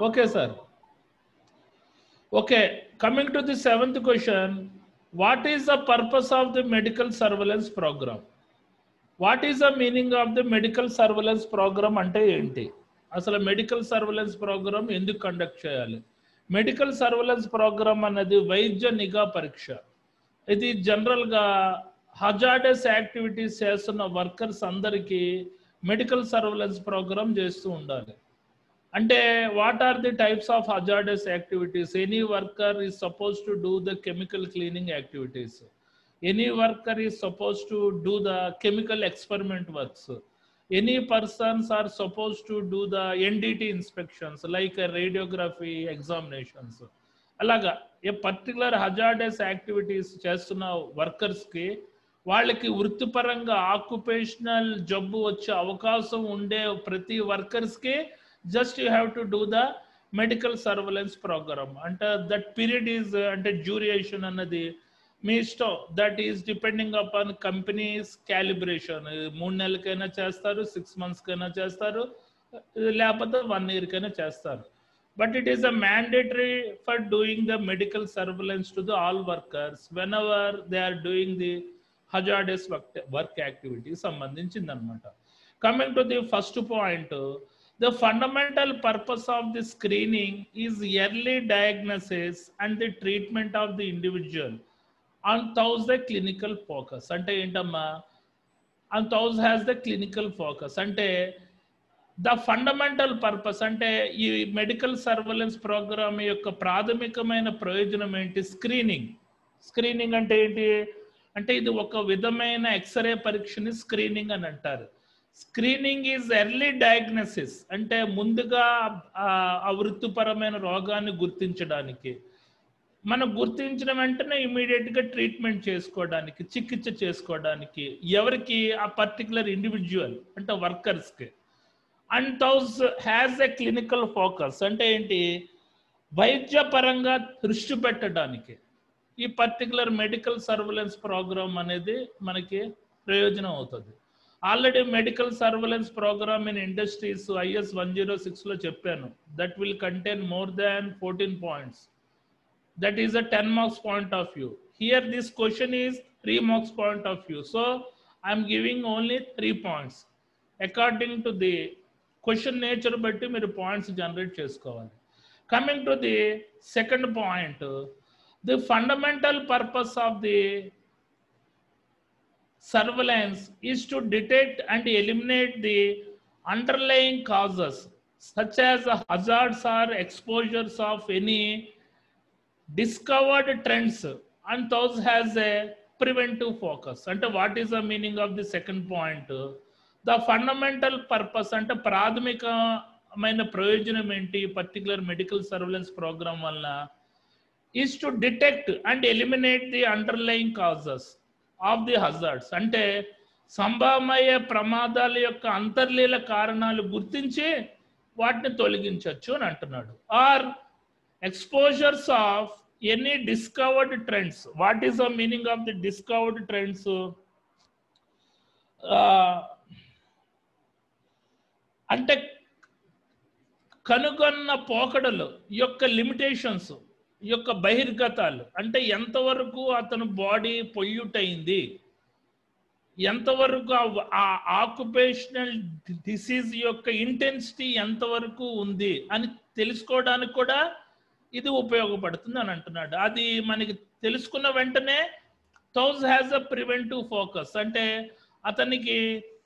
Okay, sir. Okay, coming to the seventh question, what is the purpose of the medical surveillance program? What is the meaning of the medical surveillance program అంటే ఏంటి? అసలు medical surveillance program ఎందుకు conduct చేయాలి? Medical surveillance program అనేది వైద్య నిఘా పరీక్ష. ఇది జనరల్గా హజార్డస్ యాక్టివిటీస్ చేస్తున్న వర్కర్స్ అందరికీ మెడికల్ సర్వేలెన్స్ ప్రోగ్రామ్ చేస్తూ ఉండాలి. అంటే what are the types of hazardous activities? Any worker is suppose to do the chemical cleaning activities. Any worker is supposed to do the chemical experiment works. Any persons are supposed to do the NDT inspections like radiography examinations. అలాగా ఏ particular hazardous activities చేస్తున్న వర్కర్స్కి వాళ్ళకి వృత్తిపరంగా occupational జబ్బు వచ్చే అవకాశం ఉండే ప్రతి వర్కర్స్కి just you have to do the medical surveillance program. అంటే దట్ పీరియడ్ ఈజ్ అంటే డ్యూరేషన్ అన్నది మీ ఇష్టం. That is depending upon companies calibration. 3 నెలలకైనా చేస్తారు, 6 monthsకైనా చేస్తారు, లేకపోతే 1 yearకైనా చేస్తారు. But it is a mandatory for doing the medical surveillance to the all workers whenever they are doing the hazardous work activity సంబంధించింది అనమాట. Coming to the first point, the fundamental purpose of the screening is early diagnosis and the treatment of the individual and thus the clinical focus. అంటే ఏంటమ్మా, and thus has the clinical focus. అంటే the fundamental purpose అంటే ఈ medical surveillance programme యొక్క ప్రాథమికమైన ప్రయోజనం ఏంటి? Screening. Screening అంటే ఏంటి అంటే ఇది ఒక విధమైన ఎక్స్రే పరీక్షని స్క్రీనింగ్ అని అంటారు. స్క్రీనింగ్ ఈజ్ ఎర్లీ డయాగ్నోసిస్ అంటే ముందుగా ఆ వృత్తిపరమైన రోగాన్ని గుర్తించడానికి, మనం గుర్తించిన వెంటనే ఇమీడియట్గా ట్రీట్మెంట్ చేసుకోవడానికి, చికిత్స చేసుకోవడానికి ఎవరికి? ఆ పర్టికులర్ ఇండివిజువల్ అంటే వర్కర్స్కి. And those has a clinical focus అంటే ఏంటి? వైద్యపరంగా దృష్టి పెట్టడానికి ఈ పర్టికులర్ మెడికల్ సర్వేలెన్స్ ప్రోగ్రామ్ అనేది మనకి ప్రయోజనం అవుతుంది. Already medical surveillance program in industries IS 106లో చెప్పాను. That will contain more than 14 points. That is a 10 marks point of view. Here this question is 3 marks point of view. So I am giving only 3 points. According to the question nature batti మీరు points generate చేసుకోవాలి. Coming to the second point, the fundamental purpose of the surveillance is to detect and eliminate the underlying causes such as hazards or exposures of any discovered trends and thus has a preventive focus. అంటే what is the meaning of the second point? The fundamental purpose అంటే ప్రాథమికమైన ప్రయోజనం ఏంటి particular medical surveillance programme వల్ల? is to detect and eliminate the underlying causes of the hazards. అంటే సంభవమయ్యే ప్రమాదాల యొక్క అంతర్లీన కారణాలు గుర్తించి వాటిని తొలగించవచ్చు అని అంటున్నాడు. Or exposures of any discovered trends. What is the meaning of the discovered trends? అంటే కనుగొన్న పోకడలు యొక్క లిమిటేషన్స్ యొక్క బహిర్గతాలు అంటే ఎంతవరకు అతను బాడీ పొల్యూట్ అయింది, ఎంతవరకు ఆ ఆక్యుపేషనల్ డిసీజ్ యొక్క ఇంటెన్సిటీ ఎంతవరకు ఉంది అని తెలుసుకోవడానికి కూడా ఇది ఉపయోగపడుతుంది అని అంటున్నాడు. అది మనకి తెలుసుకున్న వెంటనే థౌస్ హ్యాస్ అ ప్రివెంటివ్ ఫోకస్ అంటే అతనికి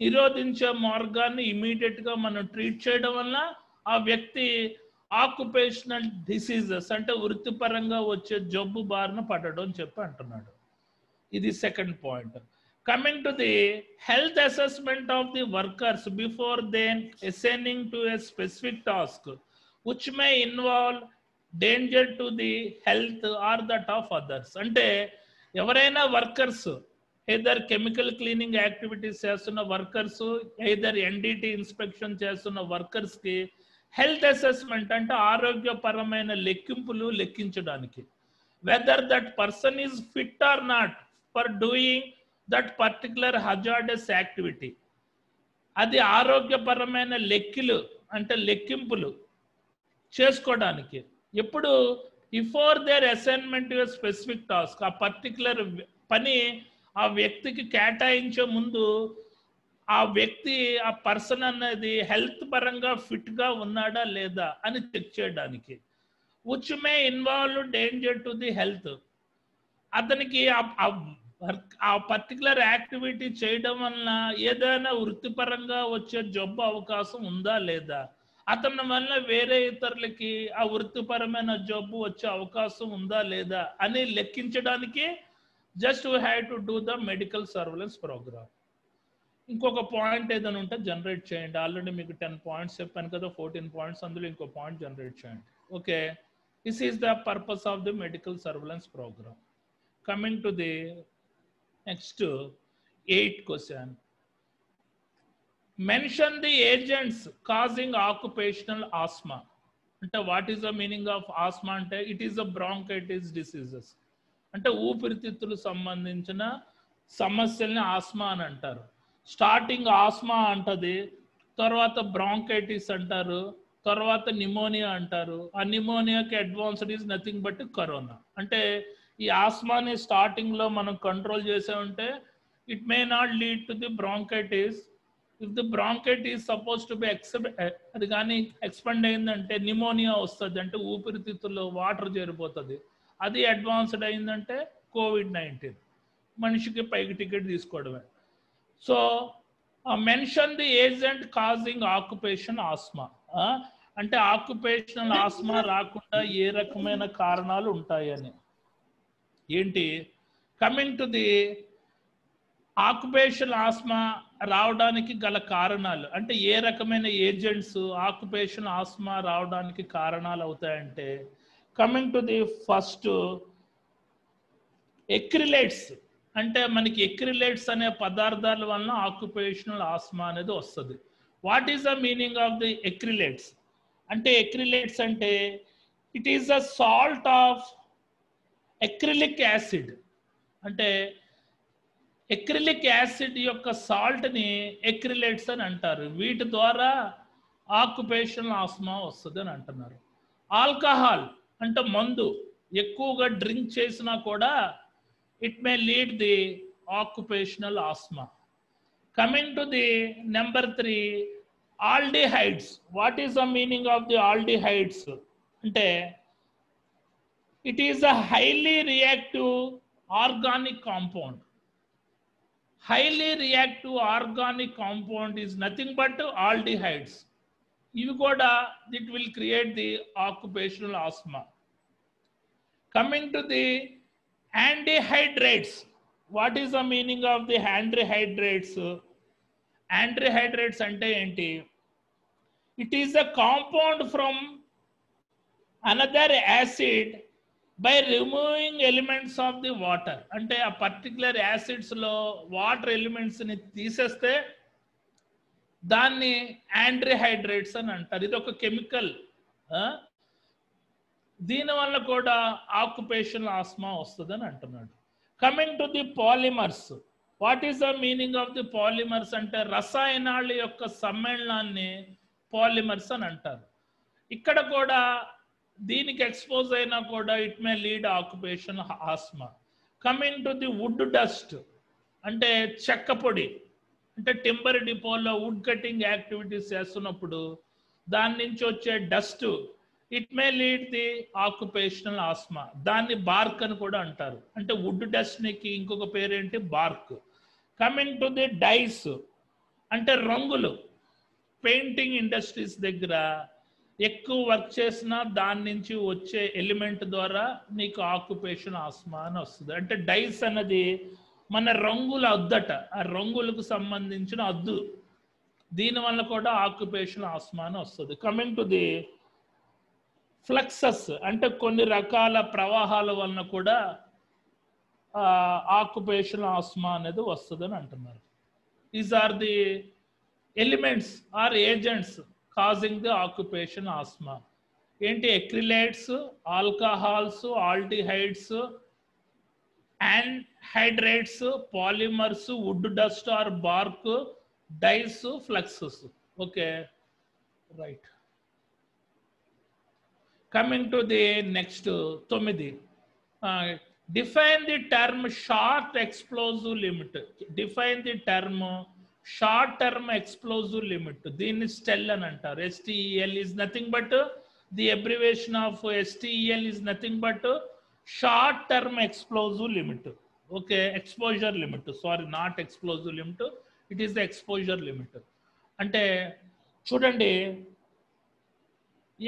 నిరోధించే మార్గాన్ని ఇమీడియట్గా మనం ట్రీట్ చేయడం వల్ల ఆ వ్యక్తి ఆక్యుపేషనల్ డిసీజెస్ అంటే వృత్తిపరంగా వచ్చే జబ్బు బారిన పడడం చెప్పి అంటున్నాడు. ఇది second point. Coming to the health assessment of the workers before then assigning to a specific task which may involve danger to the health or that of others. అంటే ఎవరైనా workers either chemical cleaning activities చేస్తున్న workers, either NDT inspection చేస్తున్న వర్కర్స్కి health assessment అంటే ఆరోగ్యపరమైన లెక్కింపులు లెక్కించడానికి, whether that person is fit or not for doing that particular hazardous activity. అది ఆరోగ్యపరమైన లెక్కలు అంటే లెక్కింపులు చేసుకోవడానికి. ఎప్పుడు before their assignment to specific task, ఆ పర్టికులర్ పని ఆ వ్యక్తికి కేటాయించే ముందు ఆ వ్యక్తి, ఆ పర్సన్ అనేది హెల్త్ పరంగా ఫిట్గా ఉన్నాడా లేదా అని చెక్ చేయడానికి. Which may involve danger to the health. అతనికి ఆ పర్టికులర్ యాక్టివిటీ చేయడం వలన ఏదైనా వృత్తిపరంగా వచ్చే జబ్బు అవకాశం ఉందా లేదా, అతని వల్ల వేరే ఇతరులకి ఆ వృత్తిపరమైన జబ్బు వచ్చే అవకాశం ఉందా లేదా అని లెక్కించడానికి just we have to do the medical surveillance program. ఇంకొక పాయింట్ ఏదైనా ఉంటే జనరేట్ చేయండి. ఆల్రెడీ మీకు 10 పాయింట్స్ చెప్పాను కదా, 14 పాయింట్స్, అందులో ఇంకో పాయింట్ జనరేట్ చేయండి. Okay, this is the purpose of the medical surveillance program. Coming to the next 8th question. Mention the agents causing occupational asthma. అంటే what is the meaning of asthma అంటే it is the bronchitis diseases. అంటే ఊపిరితిత్తులు సంబంధించిన సమస్యల్ని ఆస్మా అని అంటారు. Starting Asma అంటది, తర్వాత బ్రాంకైటిస్ అంటారు, తర్వాత నిమోనియా అంటారు. ఆ నిమోనియాకి advanced is nothing but corona. అంటే ఈ ఆస్మాని స్టార్టింగ్లో మనం కంట్రోల్ చేసామంటే it may not lead to the bronchitis. If the bronchitis suppose to be అది కానీ ఎక్స్పెండ్ అయిందంటే నిమోనియా వస్తుంది, అంటే ఊపిరితిత్తుల్లో వాటర్ చేరిపోతుంది. అది అడ్వాన్స్డ్ అయిందంటే COVID-19, మనిషికి పైకి టికెట్ తీసుకోవడమే. So mention the agent causing occupation asthma. అంటే ఆక్యుపేషనల్ ఆస్మా రాకుండా ఏ రకమైన కారణాలు ఉంటాయని. ఏంటి? Coming to the occupational asthma రావడానికి గల కారణాలు, అంటే ఏ రకమైన ఏజెంట్స్ ఆక్యుపేషనల్ ఆస్మా రావడానికి కారణాలు అవుతాయంటే, కమింగ్ టు ది ఫస్ట్ ఎక్రిలేట్స్. అంటే మనకి ఎక్రిలేట్స్ అనే పదార్థాల వలన ఆక్యుపేషనల్ ఆస్మా అనేది వస్తుంది. What is the meaning of the acrylates అంటే, ఎక్రిలేట్స్ అంటే it is the salt of acrylic acid. అంటే ఎక్రిలిక్ యాసిడ్ యొక్క సాల్ట్ని ఎక్రిలేట్స్ అని అంటారు. వీటి ద్వారా ఆక్యుపేషనల్ ఆస్మా వస్తుంది అని అంటున్నారు. ఆల్కహాల్ అంటే మందు ఎక్కువగా డ్రింక్ చేసినా కూడా it may lead the occupational asthma. Coming to the number 3, aldehydes. What is the meaning of the aldehydes అంటే it is a highly reactive organic compound. Highly reactive organic compound is nothing but aldehydes. Ivi kuda it will create the occupational asthma. Coming to the antihydrates. What is the meaning of the antihydrates? Antihydrates ante enti? It is a compound from another acid by removing elements of the water. అంటే ఆ particular యాసిడ్స్లో water ఎలిమెంట్స్ని తీసేస్తే దాన్ని యాంటీహైడ్రేట్స్ అని అంటారు. ఇది ఒక chemical. దీనివల్ల కూడా ఆక్యుపేషనల్ ఆస్మా వస్తుందని అంటున్నాడు. Coming to the polymers. What is the meaning of the polymers అంటే రసాయనాల యొక్క సమ్మేళనాన్ని పాలిమర్స్ అని అంటారు. ఇక్కడ కూడా దీనికి ఎక్స్పోజ్ అయినా కూడా it may lead occupation asthma. Coming to the wood dust అంటే చెక్క పొడి. అంటే టింబర్ డిపోలో వుడ్ కటింగ్ యాక్టివిటీస్ చేస్తున్నప్పుడు దాని నుంచి వచ్చే dust it may lead the occupational asthma. దాన్ని బార్క్ అని కూడా అంటారు. అంటే వుడ్ డస్ట్కి ఇంకొక పేరేంటి? Bark. Coming to the dyes అంటే రంగులు. పెయింటింగ్ ఇండస్ట్రీస్ దగ్గర ఎక్కువ వర్క్ చేసినా దాని నుంచి వచ్చే ఎలిమెంట్ ద్వారా నీకు ఆక్యుపేషన్ ఆస్మా అని వస్తుంది. అంటే డైస్ అన్నది మన రంగుల అద్దట, ఆ రంగులకు సంబంధించిన అద్దు. దీనివల్ల కూడా ఆక్యుపేషన్ ఆస్మా అని వస్తుంది. కమింగ్ టు ది ఫ్లక్సెస్ అంటే కొన్ని రకాల ప్రవాహాల వలన కూడా ఆక్యుపేషన్ ఆస్మా అనేది వస్తుందని అంటున్నారు. These are the elements or agents causing the occupation asthma. ఏంటి? Acrylates, alcohols, aldehydes, anhydrates, polymers, wood dust or bark, dyes, fluxes. Okay. Right. Coming to the next 9. Define the term short explosive limit. Define the term short term explosive limit. దీన్ని STEL అని అంటారు. STEL is nothing but the abbreviation of STEL is nothing but short term explosive limit. Okay, exposure limit. Sorry, not explosive limit. It is the exposure limit. అంటే చూడండి,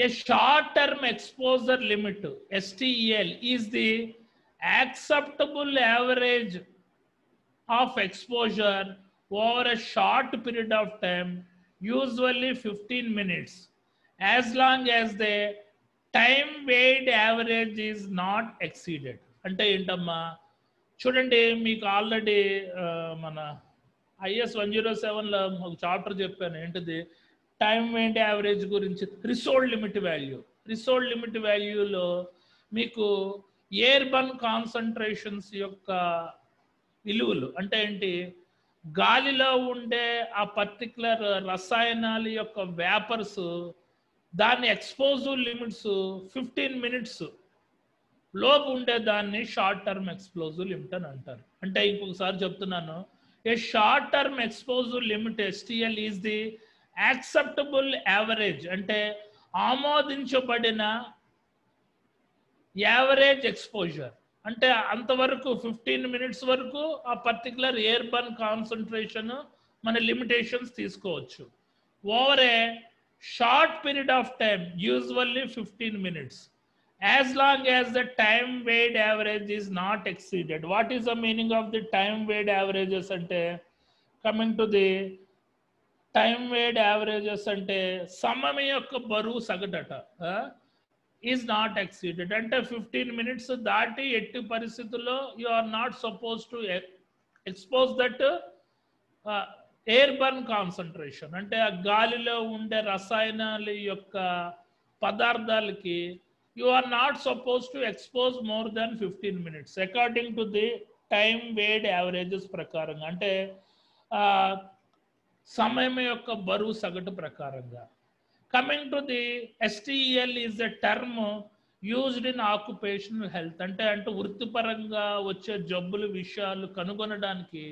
a short-term exposure limit (STEL) is the acceptable average of exposure over a short period of time, usually 15 minutes, as long as the time weighted average is not exceeded. అంటే ఏంటమ్మా, చూడండి, మీకు already మన IS 107లో ఒక chapter చెప్పాను. ఏంటిది? Time wait average గురించి. రిసోల్డ్ limit value. రిసోల్డ్ limit వాల్యూలో మీకు ఎయిర్ బర్న్ కాన్సన్ట్రేషన్స్ యొక్క విలువలు అంటే ఏంటి, గాలిలో ఉండే ఆ పర్టికులర్ రసాయనాల యొక్క వేపర్స్, దాని ఎక్స్పోజివ్ లిమిట్స్ 15 minutes లోపు ఉండే దాన్ని షార్ట్ టర్మ్ ఎక్స్ప్లోజివ్ లిమిట్ అని అంటారు. అంటే ఇంకొకసారి చెప్తున్నాను, a short term exposure limit STL is the acceptable average, అంటే ఆమోదించబడిన యావరేజ్ ఎక్స్పోజర్. అంటే అంతవరకు 15 minutes వరకు ఆ పర్టికులర్ ఎయిర్ బర్న్ కాన్సన్ట్రేషన్ మన లిమిటేషన్స్ తీసుకోవచ్చు. Over a short period of time, usually 15 minutes, as long as the time weighted average is not exceeded. What is the meaning of the time weighted averages? అంటే coming to the time weighted averages అంటే సమయం యొక్క బరువు సగటట is not exceeded. అంటే 15 minutes దాటి ఎట్టి పరిస్థితుల్లో you are not suppose to expose that airborne concentration. అంటే ఆ గాలిలో ఉండే రసాయనాల యొక్క పదార్థాలకి you are not suppose to expose more than 15 minutes according to the time weighted averages ప్రకారంగా. అంటే సమయం యొక్క బరువు సగటు ప్రకారంగా. Coming to the STEL is a term used in occupational health. అంటే వృత్తిపరంగా వచ్చే జబ్బుల విషయాలు కనుగొనడానికి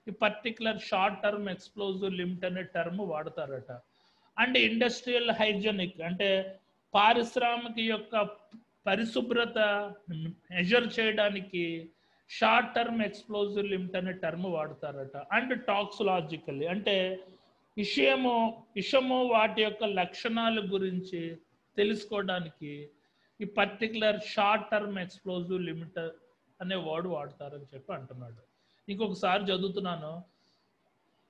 ఈ particular short term explosive limit అనే టర్మ్ వాడతారట. అండ్ ఇండస్ట్రియల్ హైజెనిక్ అంటే పారిశ్రామిక యొక్క పరిశుభ్రత మెజర్ చేయడానికి షార్ట్ టర్మ్ ఎక్స్ప్లోజివ్ లిమిట్ అనే టర్మ్ వాడతారట. అండ్ టాక్సిలాజికల్లీ అంటే విషము వాటి యొక్క లక్షణాల గురించి తెలుసుకోవడానికి ఈ particular short term explosive limit అనే వర్డ్ వాడతారని చెప్పి అంటున్నాడు. ఇంకొకసారి చదువుతున్నాను,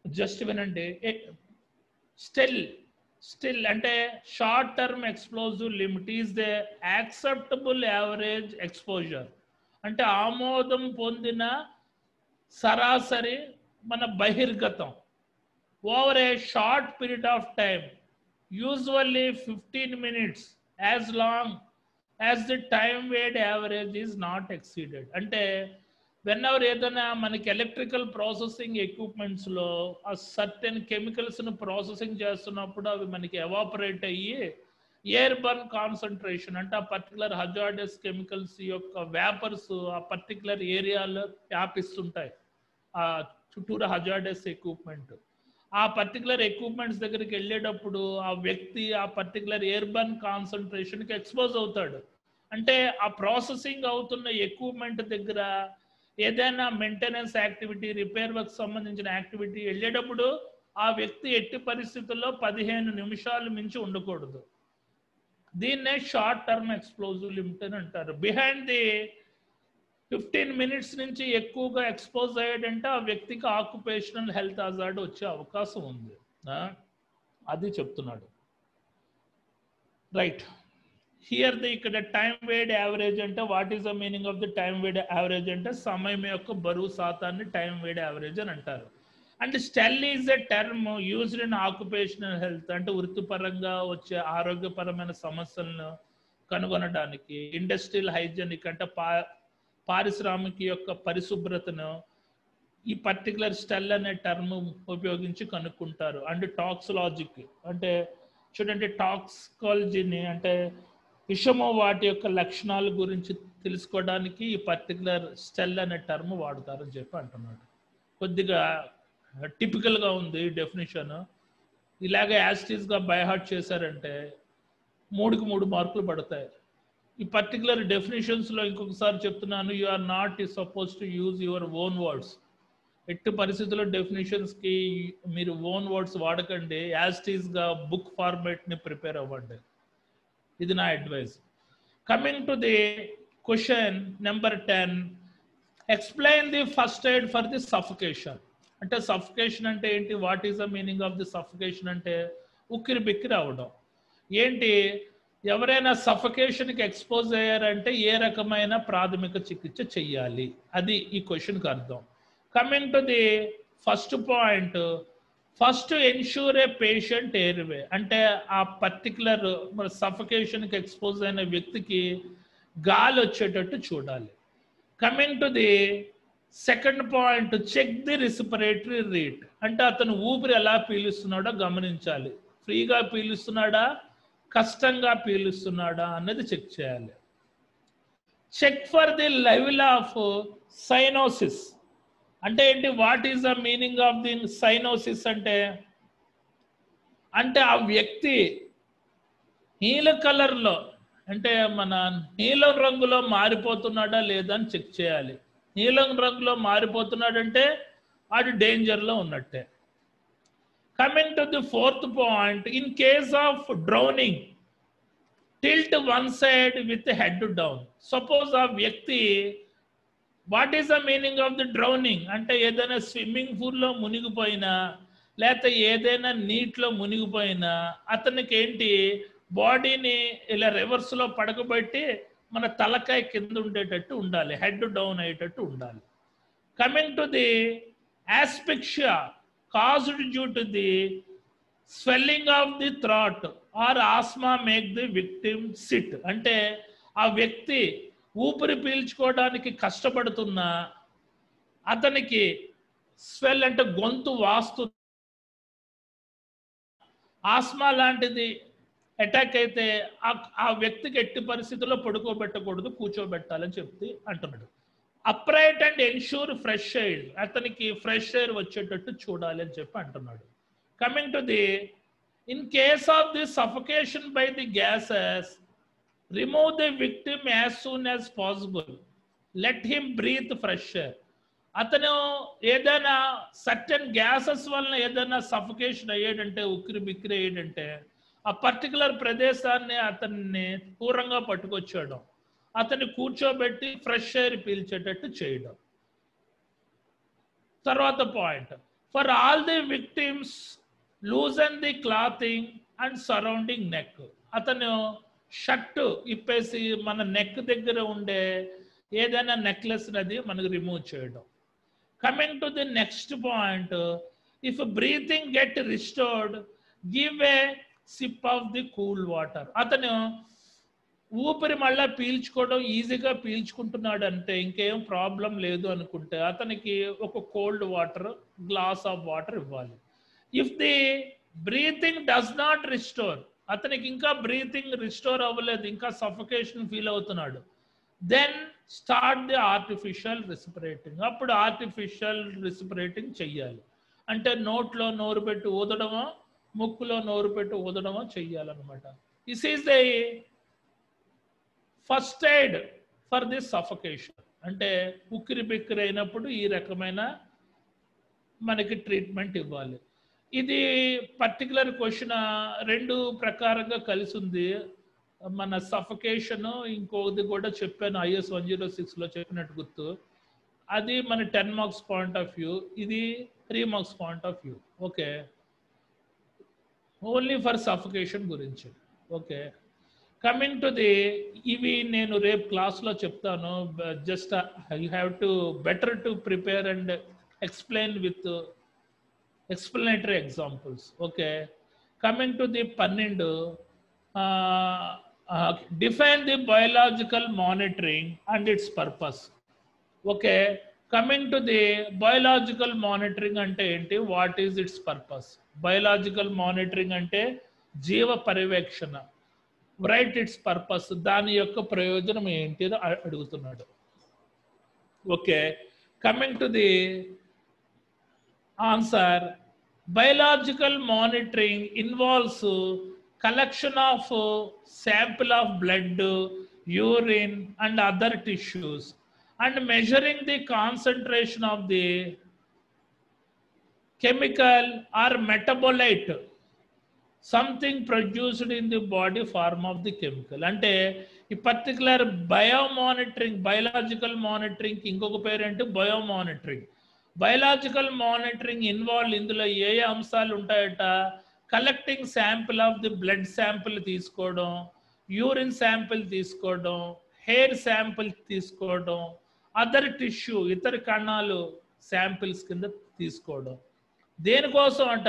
జస్ట్ వినండి. స్టిల్ అంటే short term explosive limit is the acceptable average exposure, అంటే ఆమోదం పొందిన సరాసరి మన బహిర్గతం over a short period of time, usually 15 minutes, as long as the time weighted average is not exceeded. అంటే వెన్ ఎవర్ ఏదైనా మనకి ఎలక్ట్రికల్ ప్రాసెసింగ్ ఎక్విప్మెంట్స్లో ఆ సర్టెన్ కెమికల్స్ను ప్రాసెసింగ్ చేస్తున్నప్పుడు అవి మనకి ఎవాపరేట్ అయ్యి ఎయిర్ బర్న్ కాన్సన్ట్రేషన్ అంటే ఆ పర్టికులర్ హజార్డస్ కెమికల్స్ యొక్క వేపర్స్ ఆ పర్టికులర్ ఏరియాలో వ్యాపిస్తుంటాయి. ఆ చుట్టూరు హజార్డస్ ఎక్విప్మెంట్, ఆ పర్టికులర్ ఎక్విప్మెంట్స్ దగ్గరికి వెళ్ళేటప్పుడు ఆ వ్యక్తి ఆ పర్టికులర్ ఎయిర్ బర్న్ కాన్సన్ట్రేషన్కి ఎక్స్పోజ్ అవుతాడు. అంటే ఆ ప్రాసెసింగ్ అవుతున్న ఎక్విప్మెంట్ దగ్గర ఏదైనా మెయింటెనెన్స్ యాక్టివిటీ, రిపేర్ వర్క్ సంబంధించిన యాక్టివిటీ వెళ్ళేటప్పుడు ఆ వ్యక్తి ఎట్టి పరిస్థితుల్లో 15 నిమిషాలు మించి ఉండకూడదు. దీన్నే షార్ట్ టర్మ్ ఎక్స్ప్లోజివ్ లిమిట్ అని అంటారు. బిహైండ్ ది 15 minutes నుంచి ఎక్కువగా ఎక్స్పోజ్ అయ్యాడంటే ఆ వ్యక్తికి ఆక్యుపేషనల్ హెల్త్ హజార్డ్ వచ్చే అవకాశం ఉంది. అది చెప్తున్నాడు. రైట్. హియర్ ది ఇక్కడ టైమ్ వేడ్ యావరేజ్ అంటే what is the meaning of the time weighted average అంటే సమయం యొక్క బరువు శాతాన్ని టైమ్ వేడ్ యావరేజ్ అని అంటారు. And STEL is a term used in occupational health అంటే వృత్తిపరంగా వచ్చే ఆరోగ్యపరమైన సమస్యలను కనుగొనడానికి. ఇండస్ట్రియల్ హైజెనిక్ అంటే పారిశ్రామిక యొక్క పరిశుభ్రతను ఈ పర్టికులర్ స్టెల్ అనే టర్మ్ ఉపయోగించి కనుక్కుంటారు. అండ్ టాక్సిలాజిక్ అంటే చూడండి, టాక్సికాలజీని అంటే విషము వాటి యొక్క లక్షణాల గురించి తెలుసుకోవడానికి ఈ పర్టికులర్ స్టెల్ అనే టర్మ్ వాడతారని చెప్పి అంటున్నాడు. కొద్దిగా టిపికల్గా ఉంది డెఫినేషన్. ఇలాగే యాస్టీస్గా బైహార్ట్ చేశారంటే 3కి 3 మార్కులు పడతాయి. ఈ పర్టికులర్ డెఫినేషన్స్లో ఇంకొకసారి చెప్తున్నాను, you are not suppose to use your own words. ఎట్టి పరిస్థితుల్లో డెఫినేషన్స్కి మీరు ఓన్ వర్డ్స్ వాడకండి, యాస్టీస్గా బుక్ ఫార్మేట్ని ప్రిపేర్ అవ్వండి. ఇది నా advice. Coming to the question number 10, explain the first aid for the suffocation. అంటే సఫికేషన్ అంటే ఏంటి, what is the meaning of the suffocation అంటే ఉక్కిరి బిక్కిరి అవడం. ఏంటి, ఎవరైనా సఫికేషన్కి ఎక్స్పోజ్ అయ్యారంటే ఏ రకమైన ప్రాథమిక చికిత్స చెయ్యాలి, అది ఈ క్వశ్చన్కి అర్థం. Coming to the first point, first ensure A patient airway. అంటే ఆ పర్టికులర్ సఫికేషన్కి ఎక్స్పోజ్ అయిన వ్యక్తికి గాలి వచ్చేటట్టు చూడాలి. Coming to the second point, check the respiratory rate. అంటే అతను ఊపిరి ఎలా పీలుస్తున్నాడో గమనించాలి. ఫ్రీగా పీలుస్తున్నాడా, కష్టంగా పీలుస్తున్నాడా అన్నది చెక్ చేయాలి. Check for the level of cyanosis. అంటే ఏంటి, what is the meaning of the cyanosis అంటే ఆ వ్యక్తి నీల కలర్లో అంటే మన నీలం రంగులో మారిపోతున్నాడా లేదా అని చెక్ చేయాలి. నీలం రంగులో మారిపోతున్నాడంటే అది డేంజర్లో ఉన్నట్టే. Coming to the fourth point, in case of drowning tilt one side with head down. Suppose ఆ వ్యక్తి, what is the meaning of the drowning అంటే ఏదైనా స్విమ్మింగ్ పూల్లో మునిగిపోయినా లేకపోతే ఏదైనా నీటిలో మునిగిపోయినా అతనికి ఏంటి, బాడీని ఇలా రివర్స్లో పడకబెట్టి మన తలకాయ కింద ఉండేటట్టు ఉండాలి, హెడ్ డౌన్ అయ్యేటట్టు ఉండాలి. Coming to the asphyxia caused due to the swelling of the throat or asthma make the victim sit. అంటే ఆ వ్యక్తి ఊపిరి పీల్చుకోవడానికి కష్టపడుతున్నా అతనికి స్వెల్ అంటే గొంతు వాస్తు ఆస్మా లాంటిది అటాక్ అయితే ఆ వ్యక్తికి ఎట్టి పరిస్థితుల్లో పడుకోబెట్టకూడదు, కూర్చోబెట్టాలని చెప్తే అంటున్నాడు. Upright and ensure fresh air. అతనికి ఫ్రెష్ ఎయిర్ వచ్చేటట్టు చూడాలి అని చెప్పి అంటున్నాడు. Coming to the in case of the suffocation by the gases, remove the victim as soon as possible, let him breathe fresh air. అతను ఏదైనా సర్టెన్ గ్యాసెస్ వలన ఏదైనా సఫికేషన్ అయ్యాడంటే, ఉక్కిరి బిక్కిరి అయ్యాడంటే ఆ పర్టికులర్ ప్రదేశాన్ని అతన్ని దూరంగా పట్టుకొచ్చేయడం, అతన్ని కూర్చోబెట్టి ఫ్రెష్ ఎయిర్ పీల్చేటట్టు చేయడం. తర్వాత point, for all the victims loosen the clothing and surrounding neck. అతను షర్టు ఇప్పేసి మన నెక్ దగ్గర ఉండే ఏదైనా నెక్లెస్ అది మనకు రిమూవ్ చేయడం. Coming to the next point, if breathing get restored give a SIP of the cool water. అతను ఊపిరి మళ్ళీ పీల్చుకోవడం ఈజీగా పీల్చుకుంటున్నాడు అంటే, ఇంకేం ప్రాబ్లం లేదు అనుకుంటే అతనికి ఒక cold water, glass of water ఇవ్వాలి. If the breathing does not restore, అతనికి ఇంకా బ్రీతింగ్ రిస్టోర్ అవ్వలేదు, ఇంకా సఫికేషన్ ఫీల్ అవుతున్నాడు, then start the artificial respirating. అప్పుడు ఆర్టిఫిషియల్ రెస్పిరేటింగ్ చెయ్యాలి. అంటే నోట్లో నోరు పెట్టి ఊదడమో, ముక్కులో నోరు పెట్టి ఊదడమో చెయ్యాలన్నమాట. This is the first aid for the suffocation. అంటే ఉక్కిరి బిక్కిరి అయినప్పుడు ఈ రకమైన మనకి ట్రీట్మెంట్ ఇవ్వాలి. ఇది పర్టికులర్ క్వశ్చన్ 2 ప్రకారంగా కలిసి ఉంది. మన సఫికేషన్ ఇంకోది కూడా చెప్పాను, IS 106లో చెప్పినట్టు గుర్తు. అది మన 10 మార్క్స్ పాయింట్ ఆఫ్ వ్యూ, ఇది 3 marks point of view. Okay, only for suffocation గురించి. ఓకే, కమింగ్ టు ది, ఇవి నేను రేపు క్లాస్లో చెప్తాను. Just you have to better to prepare and explain with explanatory examples. Okay, coming to the 12, define the biological monitoring and its purpose. Okay, coming to the biological monitoring ante enti, what is its purpose? Biological monitoring ante జీవ పర్యవేక్షణ, right it's purpose, దాని యొక్క ప్రయోజనం ఏంటిదో అడుగుతున్నాడు. Okay, coming to the answer, biological monitoring involves collection of sample of blood, urine and other tissues and measuring the concentration of the chemical or metabolite, something produced in the body form of the chemical. అంటే ఈ particular బయోమానిటరింగ్, biological monitoring ఇంకొక పేరు అంటే బయోమానిటరింగ్. Biological monitoring involve ఇందులో ఏ అంశాలు ఉంటాయట? Collecting sample of the blood sample తీసుకోవడం, యూరిన్ శాంపిల్ తీసుకోవడం, హెయిర్ శాంపిల్ తీసుకోవడం, అదర్ టిష్యూ ఇతర కణాలు శాంపిల్స్ కింద తీసుకోవడం. దేనికోసం అంట?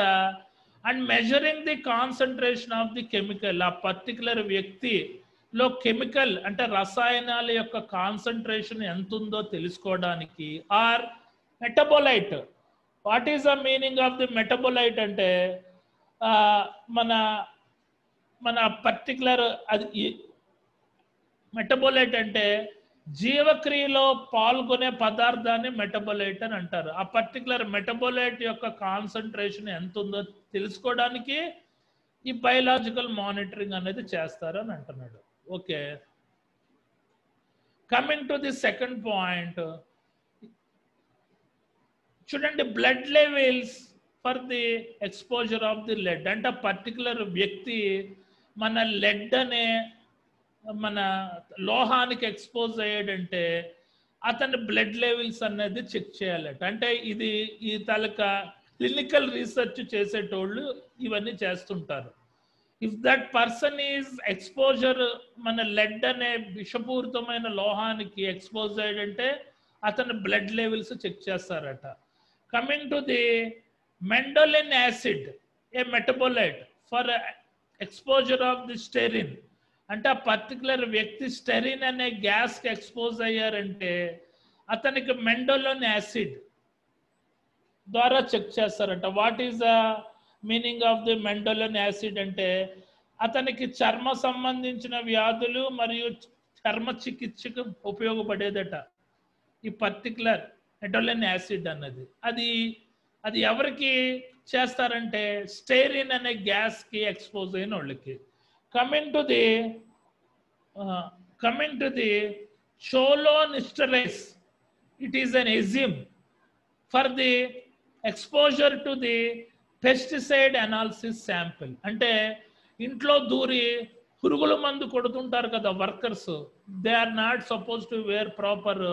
And measuring the concentration of the chemical, ఆ పర్టికులర్ వ్యక్తిలో కెమికల్ అంటే రసాయనాల యొక్క కాన్సన్ట్రేషన్ ఎంత ఉందో తెలుసుకోవడానికి. Or metabolite, what is the meaning of the metabolite అంటే మన మన పర్టికులర్ అది మెటబోలైట్ అంటే జీవక్రియలో పాల్గొనే పదార్థాన్ని మెటబోలైట్ అని అంటారు. ఆ పర్టికులర్ మెటబోలైట్ యొక్క కాన్సన్ట్రేషన్ ఎంత ఉందో తెలుసుకోవడానికి ఈ బయోలాజికల్ మానిటరింగ్ అనేది చేస్తారని అంటున్నాడు. Okay, coming to the second point, చూడండి, blood levels for the exposure of the lead. అంటే పర్టికులర్ వ్యక్తి మన లెడ్ అనే మన లోహానికి ఎక్స్పోజ్ అయ్యాడంటే అతని బ్లడ్ లెవెల్స్ అనేది చెక్ చేయాలట. అంటే ఇది ఈ తాలూకా క్లినికల్ రీసెర్చ్ చేసేటోళ్ళు ఇవన్నీ చేస్తుంటారు. If that person is exposure, మన లెడ్ అనే విషపూరితమైన లోహానికి ఎక్స్పోజ్ అయ్యాడంటే అతని బ్లడ్ లెవెల్స్ చెక్ చేస్తారట. Coming to the mandelic acid, a metabolite for exposure of the styrene. అంటే ఆ పర్టికులర్ వ్యక్తి స్టెరిన్ అనే గ్యాస్కి ఎక్స్పోజ్ అయ్యారంటే అతనికి మెండోలిన్ యాసిడ్ ద్వారా చెక్ చేస్తారంట. What is the meaning of the mandelic acid అంటే అతనికి చర్మ సంబంధించిన వ్యాధులు మరియు చర్మ చికిత్సకు ఉపయోగపడేదట ఈ పర్టికులర్ మెండోలిన్ యాసిడ్ అన్నది. అది ఎవరికి చేస్తారంటే స్టెరిన్ అనే గ్యాస్కి ఎక్స్పోజ్ అయిన వాళ్ళకి. Coming to the cholonesterase, it is an enzyme for the exposure to the pesticide analysis sample. అంటే ఇంట్లో దూరి పురుగుల మందు కొడుతుంటారు కదా workers, they are not suppose to wear proper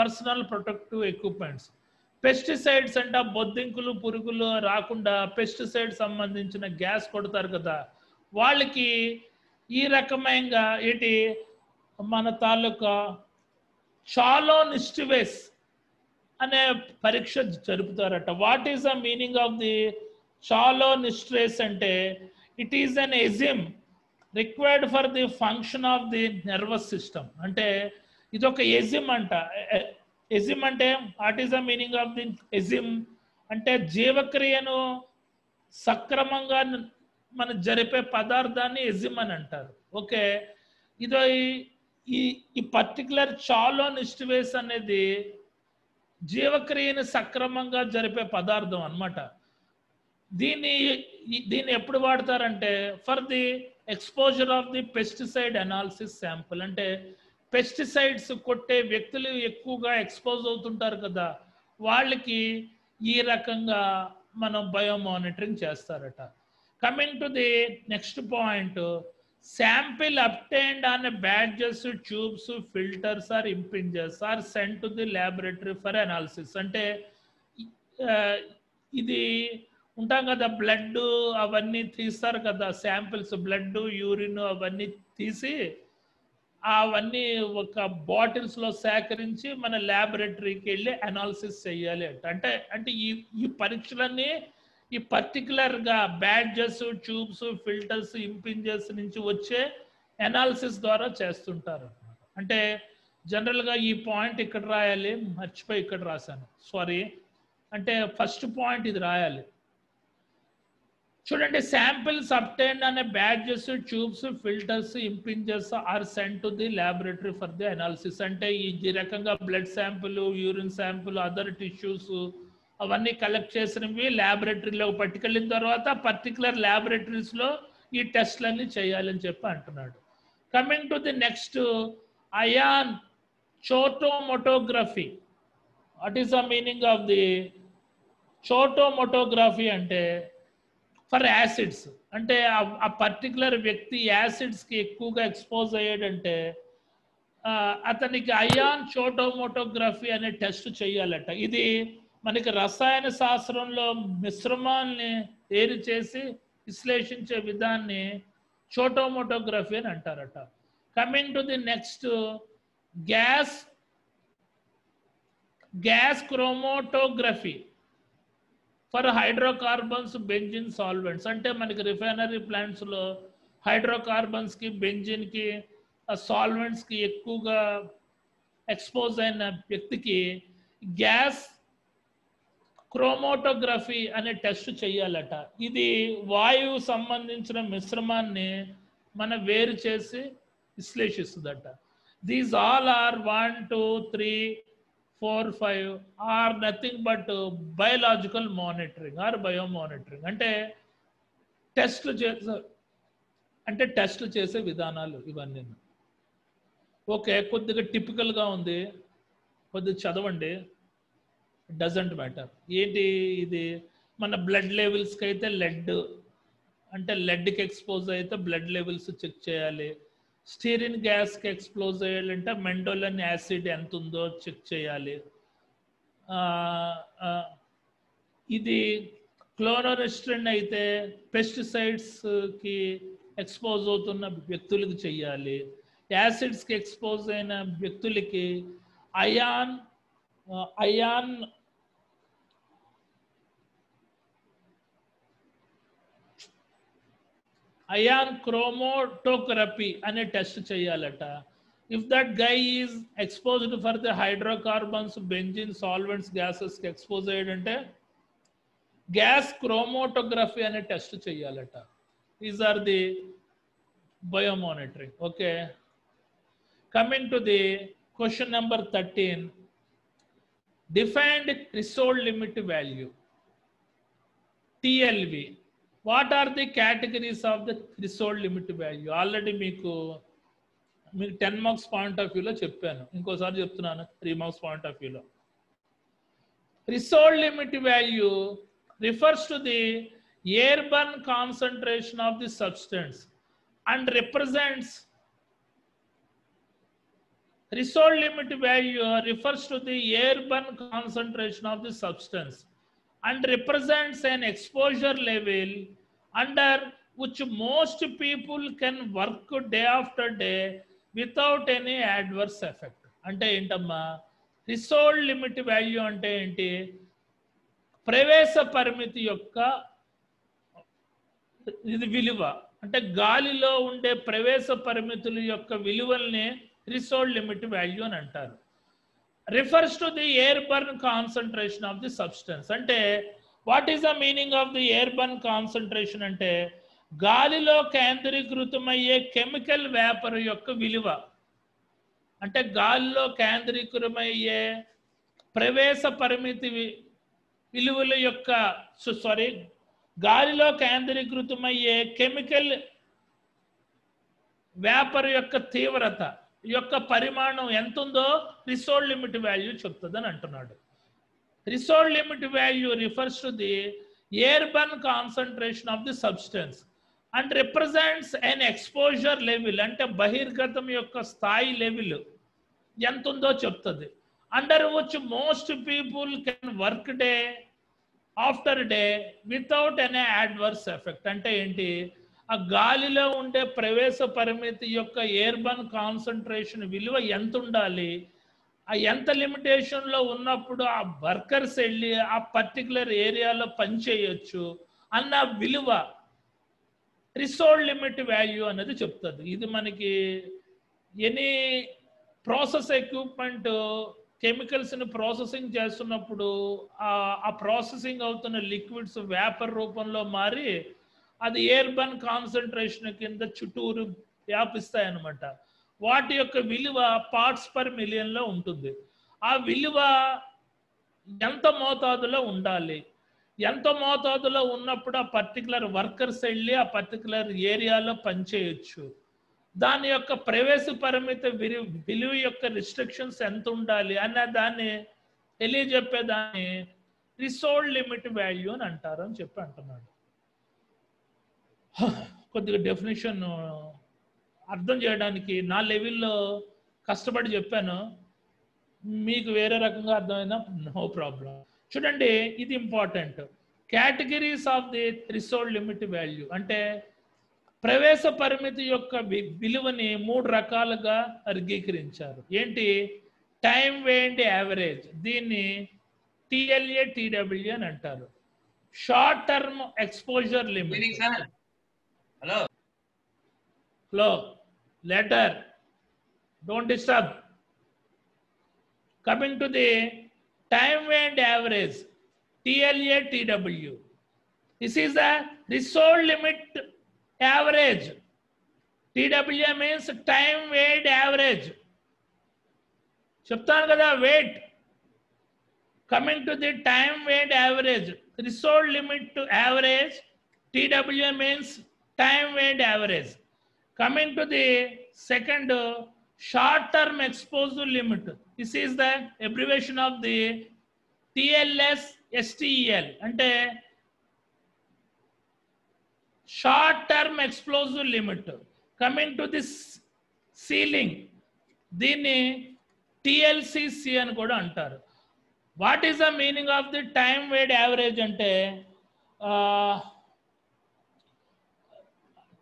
personal protective equipments. Pesticides అంటే బొద్దింకులు పురుగులు రాకుండా పెస్టిసైడ్ సంబంధించిన గ్యాస్ కొడతారు కదా, వాళ్ళకి ఈ రకమైన ఏంటి మన తాలూకా చాలోనిస్టివేస్ అనే పరీక్ష జరుపుతారట. What is the meaning of the cholinesterase అంటే it is an enzyme required for the function of the nervous system. అంటే ఇది ఒక ఎంజైమ్ అంట. ఎంజైమ్ అంటే what is the meaning of the enzyme అంటే జీవక్రియను సక్రమంగా మన జరిపే పదార్థాన్ని ఎంజైమ్ అని అంటారు. ఓకే, ఇదో ఈ పర్టికులర్ చాలోనిస్టివేస్ అనేది జీవక్రియని సక్రమంగా జరిపే పదార్థం అన్నమాట. దీన్ని ఎప్పుడు వాడతారంటే for the exposure of the pesticide analysis sample. అంటే పెస్టిసైడ్స్ కొట్టే వ్యక్తులు ఎక్కువగా ఎక్స్పోజ్ అవుతుంటారు కదా, వాళ్ళకి ఈ రకంగా మనం బయోమానిటరింగ్ చేస్తారట. Coming to the next point, sample obtained on badges, tubes, filters or impinges are sent to the laboratory for analysis. అంటే ఇది ఉంటాం కదా, బ్లడ్ అవన్నీ తీస్తారు కదా, శాంపిల్స్ బ్లడ్ యూరిన్ అవన్నీ తీసి అవన్నీ ఒక బాటిల్స్లో సేకరించి మన ల్యాబొరేటరీకి వెళ్ళి అనాలిసిస్ చేయాలి అంటే ఈ పరీక్షలన్నీ ఈ పర్టికులర్గా బ్యాడ్జెస్, ట్యూబ్స్, ఫిల్టర్స్, ఇంపింజెస్ నుంచి వచ్చే అనాలిసిస్ ద్వారా చేస్తుంటారు. అంటే జనరల్గా ఈ పాయింట్ ఇక్కడ రాయాలి, మర్చిపోయి ఇక్కడ రాశాను, సారీ. అంటే ఫస్ట్ పాయింట్ ఇది రాయాలి. చూడండి, శాంపిల్స్ అబ్టైన్డ్ అనే badges, tubes, filters, impingers are sent to the laboratory for the analysis. అంటే ఈ రకంగా blood sample, urine sample, other tissues అవన్నీ కలెక్ట్ చేసినవి ల్యాబొరేటరీలో పట్టుకెళ్ళిన తర్వాత పర్టికులర్ ల్యాబొరేటరీస్లో ఈ టెస్ట్లన్నీ చేయాలని చెప్పి అంటున్నాడు. Coming to the next, ion chromatography. What is the meaning of the chromatography? అంటే ఫర్ యాసిడ్స్, అంటే ఆ పర్టికులర్ వ్యక్తి యాసిడ్స్కి ఎక్కువగా ఎక్స్పోజ్ అయ్యాడంటే అతనికి అయాన్ చోటోమోటోగ్రఫీ అనే టెస్ట్ చేయాలట. ఇది మనకి రసాయన శాస్త్రంలో మిశ్రమాల్ని వేరు చేసి విశ్లేషించే విధాన్ని చోటోమోటోగ్రఫీ అని అంటారట. Coming to the next, gas chromatography for hydrocarbons, benzene, solvents. అంటే మనకి రిఫైనరీ ప్లాంట్స్లో హైడ్రోకార్బన్స్కి, బెంజిన్కి, సాల్వెంట్స్కి ఎక్కువగా ఎక్స్పోజ్ అయిన వ్యక్తికి గ్యాస్ క్రోమోటోగ్రఫీ అనే టెస్ట్ చేయాలట. ఇది వాయువు సంబంధించిన మిశ్రమాన్ని మనం వేరు చేసి విశ్లేషిస్తుందట. These all are 1, 2, 3, 4, 5 are nothing but biological monitoring or biomonitoring. అంటే టెస్ట్లు చేసే విధానాలు ఇవన్నీ. ఓకే, కొద్దిగా టిపికల్గా ఉంది, కొద్దిగా చదవండి, డజంట్ మ్యాటర్. ఏంటి ఇది? మన బ్లడ్ లెవెల్స్కి అయితే లెడ్కి ఎక్స్పోజ్ అయితే బ్లడ్ లెవెల్స్ చెక్ చేయాలి. స్టీరిన్ గ్యాస్కి ఎక్స్పోజ్ అయ్యాలంటే మెండోలన్ యాసిడ్ ఎంత ఉందో చెక్ చేయాలి. ఇది క్లోరోరెస్ట్రిన్ అయితే పెస్టిసైడ్స్కి ఎక్స్పోజ్ అవుతున్న వ్యక్తులకు చేయాలి. యాసిడ్స్కి ఎక్స్పోజ్ అయిన వ్యక్తులకి అయాన్ క్రోమోటోగ్రఫీ అనే టెస్ట్ చేయాలట. If that guy is exposed for the hydrocarbons, benzene, solvents, గ్యాసెస్కి ఎక్స్పోజ్ అయ్యాడంటే గ్యాస్ క్రోమోటోగ్రఫీ అనే టెస్ట్ చేయాలట. These are the biomonitoring. Okay, coming to the question number 13. Defined threshold limit value, TLV. What are the categories of the threshold limit value? Already మీకు 10 marks point of వ్యూలో చెప్పాను, ఇంకోసారి చెప్తున్నాను 3 marks point of వ్యూలో. Threshold limit value refers to the airborne concentration of the substance and represents threshold limit value refers to the airborne concentration of the substance and represents an exposure level under which most people can work day after day without any adverse effect. అంటే ఏంటమ్మా threshold limit value అంటే ఏంటి? ప్రవేశ పరిమితి యొక్క ఇది విలువ, అంటే గాలిలో ఉండే ప్రవేశ పరిమితుల యొక్క విలువల్ని థ్రెషోల్డ్ లిమిట్ వాల్యూ అని అంటారు. Refers to the airborne concentration of the substance. అంటే what is the meaning of the airborne concentration? అంటే గాలిలో కేంద్రీకృతమయ్యే కెమికల్ వేపర్ యొక్క విలువ. అంటే గాలిలో కేంద్రీకృతమయ్యే ప్రవేశ పరిమితి విలువల యొక్క గాలిలో కేంద్రీకృతమయ్యే కెమికల్ వేపర్ యొక్క తీవ్రత యొక్క పరిమాణం ఎంత ఉందో థ్రెషోల్డ్ లిమిట్ వాల్యూ చెప్తుందని అంటున్నాడు. Threshold limit value refers to the airborne concentration of the substance and represents an exposure level. అంటే బహిర్గతం యొక్క స్థాయి లెవెల్ ఎంత ఉందో చెప్తుంది. Under which most people can work day after day without any adverse effect. అంటే ఏంటి? ఆ గాలిలో ఉండే ప్రవేశ పరిమితి యొక్క ఎయిర్బర్న్ కాన్సంట్రేషన్ విలువ ఎంత ఉండాలి, ఆ ఎంత లిమిటేషన్లో ఉన్నప్పుడు ఆ వర్కర్స్ వెళ్ళి ఆ పర్టికులర్ ఏరియాలో పనిచేయచ్చు అన్న విలువ థ్రెషోల్డ్ లిమిట్ వాల్యూ అనేది చెప్తుంది. ఇది మనకి ఎనీ ప్రాసెస్ ఎక్విప్మెంట్ కెమికల్స్ని ప్రాసెసింగ్ చేస్తున్నప్పుడు ఆ ప్రాసెసింగ్ అవుతున్న లిక్విడ్స్ వేపర్ రూపంలో మారి అది ఎయిర్బర్న్ కాన్సన్ట్రేషన్ కింద చుట్టూరు వ్యాపిస్తాయి అన్నమాట. వాటి యొక్క విలువ పార్ట్స్ పర్ మిలియన్లో ఉంటుంది. ఆ విలువ ఎంత మోతాదులో ఉండాలి, ఎంత మోతాదులో ఉన్నప్పుడు ఆ పర్టికులర్ వర్కర్స్ వెళ్ళి ఆ పర్టికులర్ ఏరియాలో పనిచేయచ్చు. దాని యొక్క ప్రవేశ పరిమిత విలువ యొక్క రిస్ట్రిక్షన్స్ ఎంత ఉండాలి అన్న దాన్ని తెలియజెప్పేదాన్ని థ్రెషోల్డ్ లిమిట్ వాల్యూ అని అంటారు అని చెప్పి అంటున్నాడు. కొద్దిగా డెఫినేషన్ అర్థం చేయడానికి నా లెవెల్లో కష్టపడి చెప్పాను, మీకు వేరే రకంగా అర్థమైనా నో ప్రాబ్లం. చూడండి, ఇది important. Categories of the threshold limit value అంటే ప్రవేశ పరిమితి యొక్క విలువని 3 రకాలుగా వర్గీకరించారు. ఏంటి? టైం వేండ్ యావరేజ్, దీన్ని TLA TW అని అంటారు. Short term exposure limit. Hello later, don't disturb. Coming to the time weighted average, TLA TW. This is the threshold limit average. TWA means time weight average. చెప్తాను కదా, wait. Coming to the time weight average, threshold limit to average, TWA means time weight average. Coming to the second, short term exposure limit. This is the abbreviation of the TLS STEL. అంటే short term explosive limit. Coming to this ceiling, దీన్ని TLCC అని కూడా అంటారు. What is the meaning of the time weight average అంటే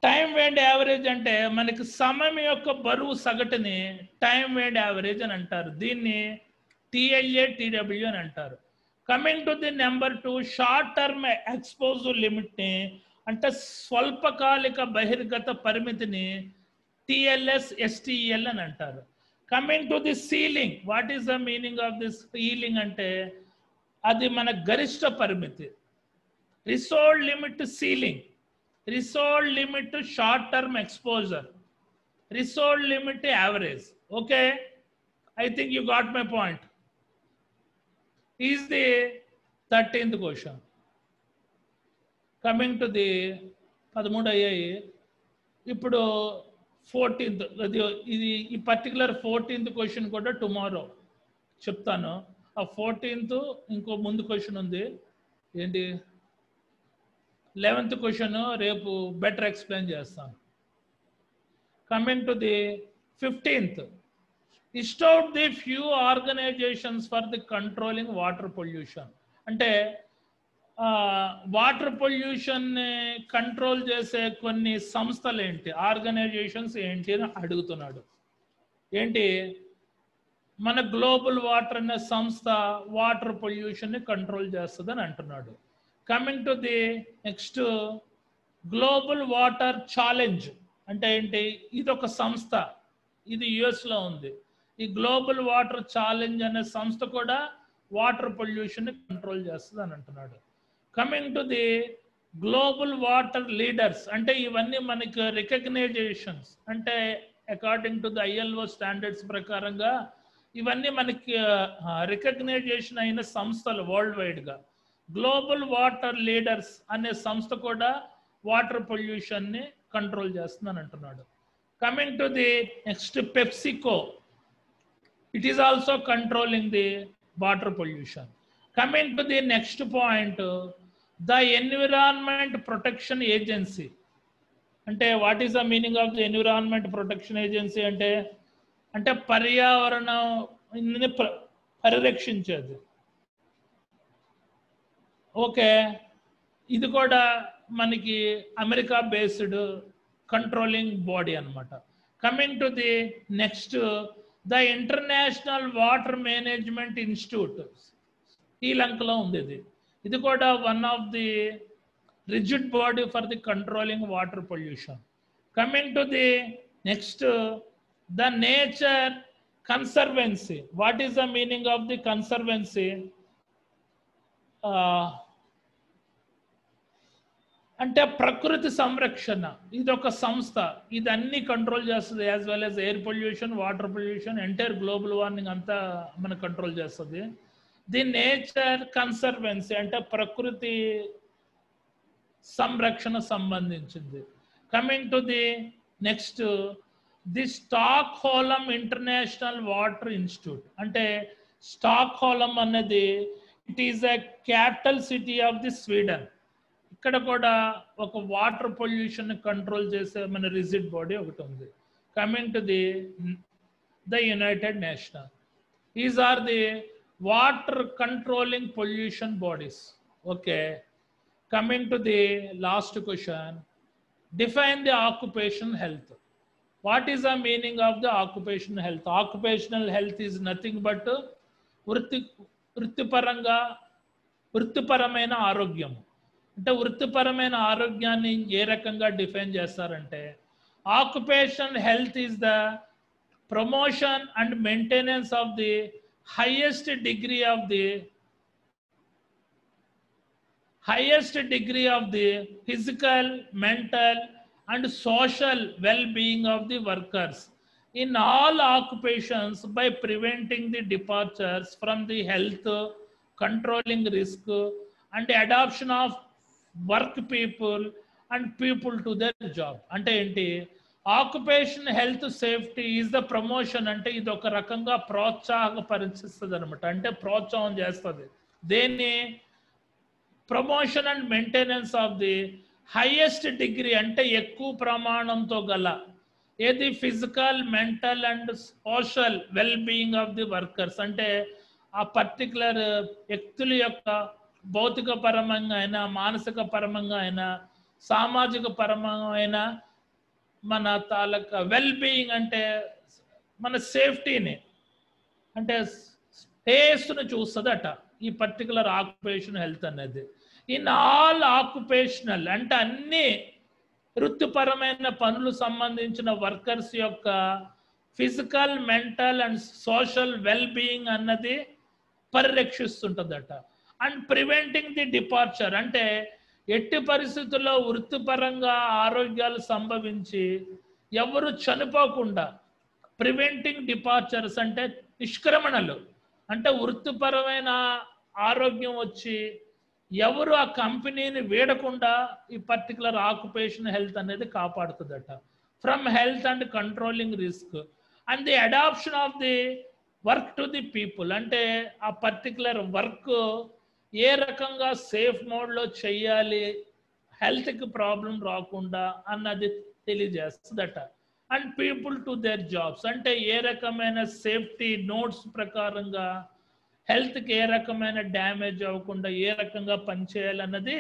time weight average అంటే మనకి సమయం యొక్క బరువు సగటుని టైం వేట్ యావరేజ్ అని అంటారు. దీన్ని TLA TW అని అంటారు. Coming to the number 2, short term exposure లిమిట్ని అంటే స్వల్పకాలిక బహిర్గత పరిమితిని TLS STEL అని అంటారు. Coming to the ceiling, what is the meaning of this ceiling అంటే అది మన గరిష్ట పరిమితి. Threshold limit ceiling, threshold limit short term exposure, threshold limit average. Okay, I think you got my point. Is the 13th question. Coming to the 13 అయ్యాయి. ఇప్పుడు 14th, ఇది ఈ particular 14th question కూడా టుమారో చెప్తాను. ఆ 14th ఇంకో ముందు question ఉంది, ఏంటి 11th క్వశ్చన్ రేపు బెటర్ ఎక్స్ప్లెయిన్ చేస్తాను. Coming to the 15th, list out the few organisations for the controlling water pollution. అంటే వాటర్ పొల్యూషన్ కంట్రోల్ చేసే కొన్ని సంస్థలు ఏంటి, ఆర్గనైజేషన్స్ ఏంటి అని అడుగుతున్నాడు. ఏంటి, మన గ్లోబల్ వాటర్ అనే సంస్థ వాటర్ పొల్యూషన్ ని కంట్రోల్ చేస్తుంది అని అంటున్నాడు. Coming to the next, global water challenge అంటే ఏంటి, ఇది ఒక సంస్థ, ఇది US లో ఉంది. ఈ గ్లోబల్ వాటర్ ఛాలెంజ్ అనే సంస్థ కూడా వాటర్ పొల్యూషన్ ని కంట్రోల్ చేస్తుంది అని అంటున్నాడు. Coming to the global water leaders అంటే ఇవన్నీ మనకి రికగ్నైజేషన్స్, అంటే according to the ILO standards ప్రకారంగా ఇవన్నీ మనకి రికగ్నైజేషన్ అయిన సంస్థలు వరల్డ్ వైడ్గా. గ్లోబల్ వాటర్ లీడర్స్ అనే సంస్థ కూడా వాటర్ పొల్యూషన్ని కంట్రోల్ చేస్తుందని అంటున్నాడు. Coming to the next, PepsiCo, it is also controlling the water pollution. Coming to the next point, the environment protection agency అంటే what is the meaning of the environment protection agency అంటే పర్యావరణం పరిరక్షించేది. Okay, ఇది కూడా మనకి America based controlling body అన్నమాట. Coming to the next, the international water management institute, శ్రీలంకలో ఉంది. ఇది కూడా one of the rigid body for the controlling water pollution. Coming to the next, the nature conservancy. What is the meaning of the conservancy అంటే ప్రకృతి సంరక్షణ ఇది ఒక సంస్థ, ఇది అన్ని కంట్రోల్ చేస్తుంది. As well as air pollution, water pollution, entire global warming అంతా మన కంట్రోల్ చేస్తుంది. ది నేచర్ కన్సర్వెన్సీ అంటే ప్రకృతి సంరక్షణ సంబంధించింది. Coming to the next, the Stockholm international water institute అంటే స్టాక్హోల్మ్ అనేది it is a capital city of the Sweden. ఇక్కడ కూడా ఒక వాటర్ పొల్యూషన్ కంట్రోల్ చేసే మన రిజిడ్ బాడీ ఒకటి ఉంది. Coming to the United Nation, is are the water controlling pollution bodies. Okay, coming to the last question, define the occupation health. What is the meaning of the occupation health? Occupational health is nothing but వృత్తిపరమైన ఆరోగ్యం. అంటే వృత్తిపరమైన ఆరోగ్యాన్ని ఏ రకంగా define చేస్తారంటే, occupational health is the promotion and maintenance of the highest degree of the physical, mental and social well-being of the workers in all occupations by preventing the departures from the health, controlling risk and adoption of work people and people to their job. అంటే ఏంటి? Occupation health safety is the promotion అంటే ఇది ఒక రకంగా ప్రోత్సాహపరిస్తుంది అనమాట. అంటే ప్రోత్సాహం చేస్తుంది. దేన్ని? Promotion and maintenance of the highest degree అంటే ఎక్కువ ప్రమాణంతో గల ఏది? Physical, mental and social well being of the workers అంటే ఆ పర్టికులర్ వ్యక్తుల యొక్క భౌతిక పరమంగా అయినా, మానసిక పరమంగా అయినా, సామాజిక పరమంగా అయినా మన తాలూకా వెల్ బీయింగ్ అంటే మన సేఫ్టీని అంటే స్పేస్ను చూస్తుందట ఈ పర్టికులర్ ఆక్యుపేషన్ హెల్త్ అనేది. ఇన్ ఆల్ ఆక్యుపేషనల్ అంటే అన్ని వృత్తిపరమైన పనులు సంబంధించిన వర్కర్స్ యొక్క physical, mental and social well being అన్నది పరిరక్షిస్తుంటుందట. అండ్ ప్రివెంటింగ్ ది డిపార్చర్ అంటే ఎట్టి పరిస్థితుల్లో వృత్తిపరంగా ఆరోగ్యాలు సంభవించి ఎవరు చనిపోకుండా, ప్రివెంటింగ్ డిపార్చర్స్ అంటే నిష్క్రమణలు అంటే వృత్తిపరమైన ఆరోగ్యం వచ్చి ఎవరు ఆ కంపెనీని వీడకుండా ఈ పర్టికులర్ ఆక్యుపేషన్ హెల్త్ అనేది కాపాడుతుందట. From health and controlling risk and the adaption of the work to the people అంటే ఆ పర్టికులర్ వర్క్ ఏ రకంగా సేఫ్ మోడ్లో చెయ్యాలి, హెల్త్కి ప్రాబ్లం రాకుండా అన్నది తెలియజేస్తుందట. And people to their jobs అంటే ఏ రకమైన సేఫ్టీ నోట్స్ ప్రకారంగా హెల్త్కి ఏ రకమైన డ్యామేజ్ అవ్వకుండా ఏ రకంగా పనిచేయాలన్నది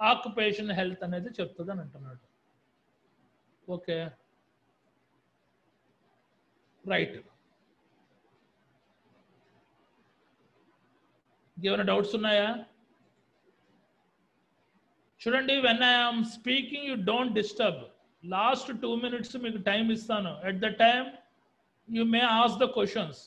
ఆక్యుపేషన్ హెల్త్ అనేది చెప్తుంది అని అంటున్నాడు. Okay, right. ఏమైనా డౌట్స్ ఉన్నాయా? చూడండి, when I'm speaking you don't disturb. Last 2 minutes మీకు టైం ఇస్తాను. At the time you may ask the questions.